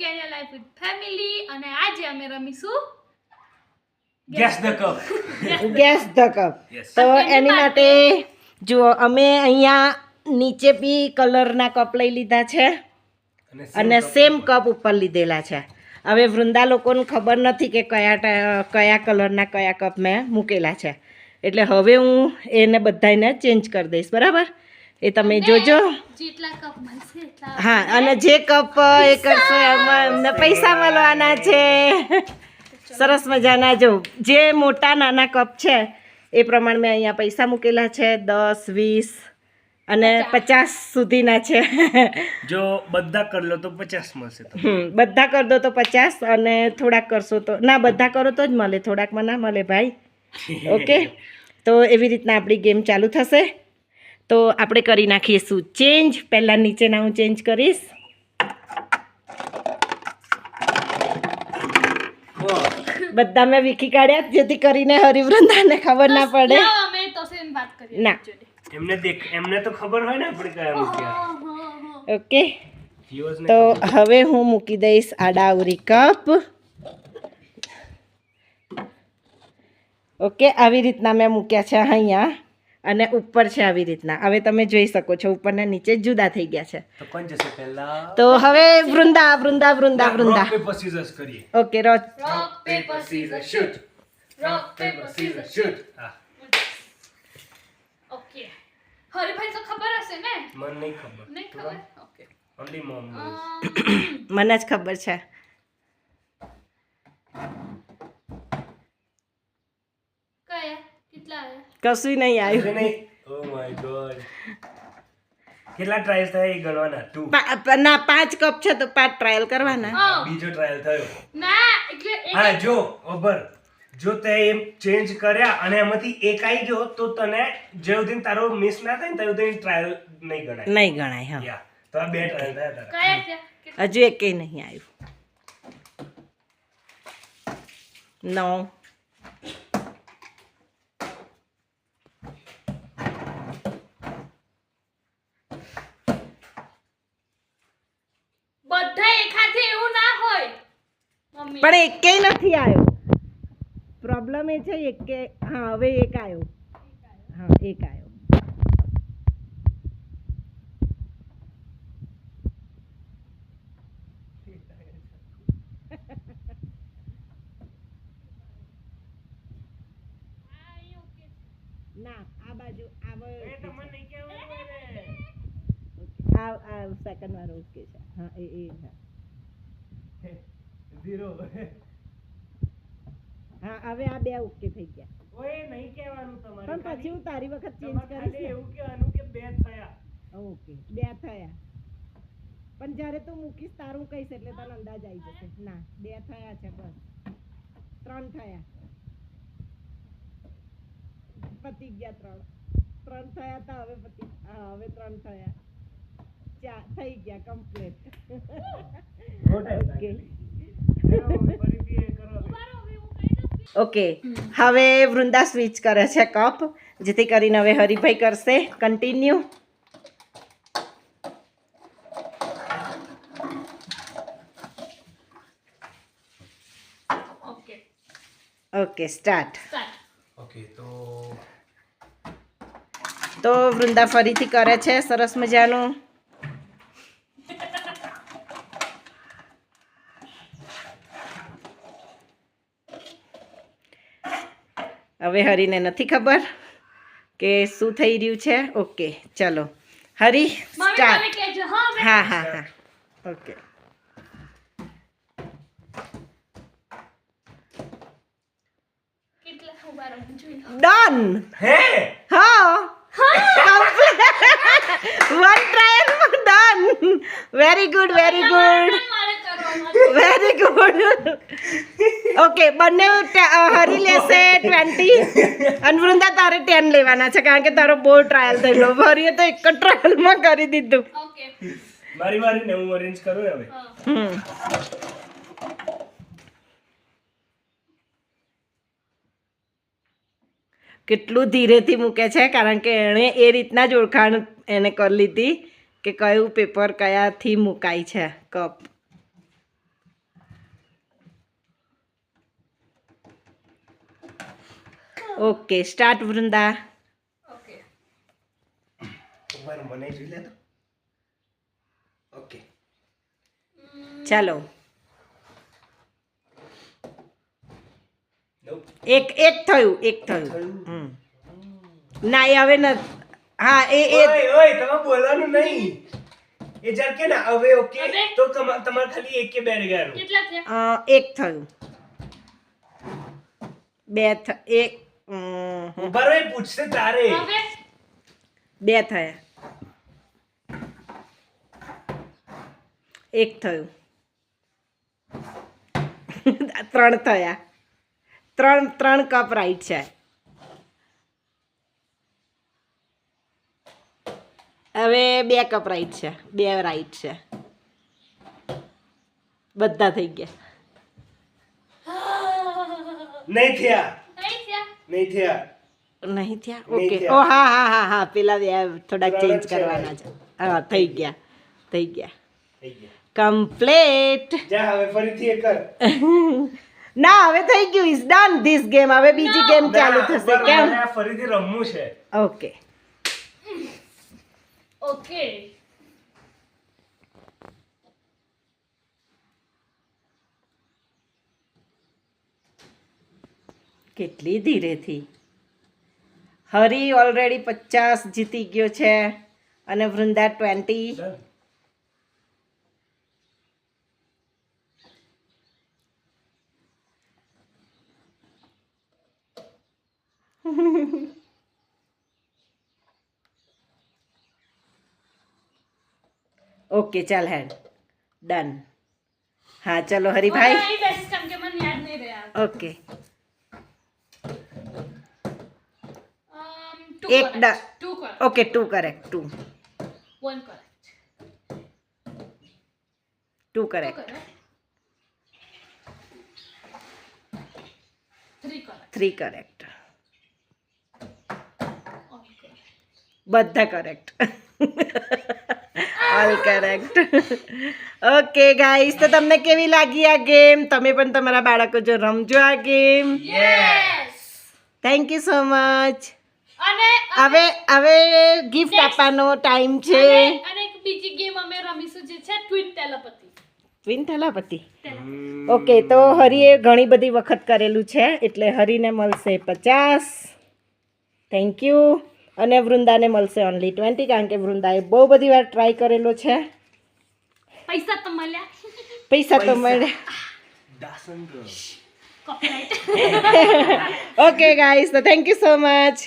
Carrier life with family અને આજે અમે રમીશું guess the cup. Guess the cup. તો એની માટે જુઓ અમે અહીંયા નીચે બી કલરના કપ લઈ લીધા છે અને સેમ કપ ઉપર લીધેલા છે. હવે વૃંદા લોકોને ખબર નથી કે કયા કલરના કયા કપ મેં મૂકેલા છે, એટલે હવે હું એને બધાને ચેન્જ કરી દઈશ. બરાબર? એ તમે જોજો. જેટલા કપ મળશે એટલા હા, અને જે કપ એ કરશો એમાં અમને પૈસા મળવાના છે. સરસ મજાના. જો જે મોટા નાના કપ છે એ પ્રમાણે મેં અહીંયા પૈસા મૂકેલા છે. 10, 20 અને 50 સુધીના છે. જો બધા કર લો તો 50 મળશે તમને. બધા કર દો તો 50 અને થોડાક કરશો તો ના, બધા કરો તો જ મળે, થોડાકમાં ના મળે ભાઈ. ઓકે, તો એવી રીતના આપણી ગેમ ચાલુ થશે. તો આપણે કરી નાખીશું ચેન્જ. પહેલાં નીચેના હું ચેન્જ કરીશ. બધા મેં વીખી કાઢ્યા જેથી કરીને હરિવૃંદાને ખબર ના પડે. લાવો અમે તો સેમ વાત કરીએ. ના. એમને તો ખબર હોય ને આપણે કયા મૂક્યા. ઓકે, જીઓસને તો હવે હું મૂકી દઈશ આડાવરી કપ. ઓકે, આવી રીતના મેં મૂક્યા છે અહીંયા અને ઉપર છે આવી રીતના. હવે તમે જોઈ શકો છો ઉપરના નીચે જુદા થઈ ગયા છે. તો કોણ જશે પહેલા? તો હવે વૃંદા વૃંદા વૃંદા વૃંદા. રોક પેપર સીઝર્સ કરીએ. ઓકે, રોજ રોક પેપર સીઝર શૂટ. રોક પેપર સીઝર શૂટ. હા, ઓકે. હરીભાઈ તો ખબર હશે ને? મને નહીં ખબર. નહીં ખબર. ઓકે. Only mom knows. મને જ ખબર છે. કયા કેટલા આવ્યા? કશું નહીં અરે આવ્યું. નહીં. Oh my god. કેટલા ટ્રાયલ્સ થયા એ ગણવાના? 2. ના, 5 કપ છે તો 5 ટ્રાયલ કરવાના. હા. બીજો ટ્રાયલ થયો. ના એટલે હા, જો ઓબર, જો તે એમ ચેન્જ કર્યા અને એમાંથી એક આવી ગયો તો તને જે સુધી તારો મિસ ના થાય ને ત્યાં સુધી ટ્રાયલ નહીં ગણાય. નહીં ગણાય. હા, યા, તો આ 2 ટ્રાયલ થયા તારા. કયા છે? હજુ એકેય નહીં આવ્યું. 9. બધા એકાથે એવું ના હોય મમ્મી. પણ એકેય નથી આવ્યો. પ્રોબ્લેમ એ છે એકે. હા, હવે એક આવ્યો. હા, એક આવ્યો. ના, આ બાજુ એ તમને નહીં કહેવાનું હોય ને. આ સેકન્ડ વાળો ઓકે છે. હા, એ હા. 0. હા, હવે આ 2 ઓકે થઈ ગયા. ઓય નહીં કહેવાનું તમારે. પણ પછી હું તારી વખત ચેન્જ તમારે ખાલી કરીશ. એવું કહેવાનું કે 2 થયા. ઓકે, 2 થયા. પણ જ્યારે તું મૂકીશ તારું કહીશ એટલે તને અંદાજ આવી જશે. ના, 2 થયા છે બસ. 3 થયા. પતી ગયા 3 થયા હતા. હવે પતી. હા, હવે 3 થયા. 4 થઈ ગયા કમ્પ્લીટ. ઓકે. ફરીથી એ કરો. ઓકે, હવે વૃંદા સ્વિચ કરે છે કપ, જેથી કરીને હવે હરિભાઈ કરશે continue. Okay. Okay, start. Start. Okay, તો વૃંદા ફરીથી કરે છે સરસ મજાનું. હવે હરીને નથી ખબર કે શું થઈ રહ્યું છે. ઓકે, ચલો હરી મમ્મી મને સ્ટાર્ટ. કહેજો હા મેં હા હા હા, ઓકે. કેટલા ઉભા રહો જોઈ લો. ડન. હે હા, one trial done. Very good, very good, મારે કરવાનું વેરી ગુડ. ઓકે, બંને હરી લેશે 20 અને વૃંદા તારે 10 લેવાના છે કારણ કે તારો બહુ ટ્રાયલ થયેલો. હરીએ તો એક જ ટ્રાયલમાં કરી દીધું. ઓકે. મારી ને હું અરેન્જ કરું ને હવે. હા. કેટલું ધીરેથી મૂકે છે કારણ કે એણે એ રીતના જ ઓળખાણ એને કરી લીધી કે કયું પેપર કયાથી મુકાય છે cup. Okay start Vrinda. Okay. ઉભા રહો, મને જોઈ લે તો. ઓકે. ચાલો Nope. એક થયું. હમ. ના એ હવે ન હા એ ઓય તમે બોલવાનું નહીં. એ જ્યારે કે ને હવે ઓકે હવે? તો તમારે ખાલી એક કે બે રહ્યા. કેટલા થયા? એક થયું. એક ઉભા રહો, એ પૂછશે તારે. હવે 2 થયા. 1 થયું. 3 થયા. 3 કપ રાઈટ છે. હવે 2 કપ રાઈટ છે. 2 રાઈટ છે. બધા થઈ ગયા. નહીં થયા. નહીં થયા. નહીં થયા. નહીં થયા. નહીં ઓકે. થયા. ઓ હા પેલા બે થોડાક ત્રણ જ ચેન્જ છે. કરવાના છે. હા થઈ ગયા. થઈ ગયા. કમ્પ્લીટ. જા હવે ફરીથી એક કર. ના હવે થઈ ગયું ઇઝ ડન ધીસ ગેમ. હવે બીજી ગેમ ચાલુ ના, થશે. ઉભા રહો, કેમ? મારે આ ફરીથી રમવું છે. Okay okay. કેટલી ધીરેથી. હરી ઓલરેડી 50 જીતી ગયો છે અને વૃંદા 20. Done. ઓકે ચાલ હેડ ડન. હા ચલો હરીભાઈ. હવે અહીં બેસીશ કેમ કે મને યાદ નહીં રહ્યા. ઓકે Two એક correct. Two correct. Okay 2 correct 2 One correct. 2 Two correct correct. Three correct. 3 correct. All correct. બધા correct. All correct. Okay guys તો તમને કેવી લાગી આ ગેમ? તમે પણ તમારા બાળકો જો રમજો આ game. Yes. Thank you so much. અને હવે ગિફ્ટ આપવાનો ટાઈમ છે. અને એક બીજી ગેમ અમે રમીશું જે છે ટ્વિન ટેલિપેથી. ટ્વિન થેલાપતિ. ઓકે તો હરીએ ઘણી બધી વખત કરેલું છે એટલે હરીને મળશે 50. Thank you. અને વૃંદાને મળશે ઓનલી 20 કારણ કે વૃંદાએ બહુ બધી વાર ટ્રાય કરેલો છે. પૈસા તો મળ્યા. પૈસા તો મળ્યા. દાસન girl. કોપીરાઈટ. ઓકે ગાઈસ તો થેન્ક યુ સો મચ.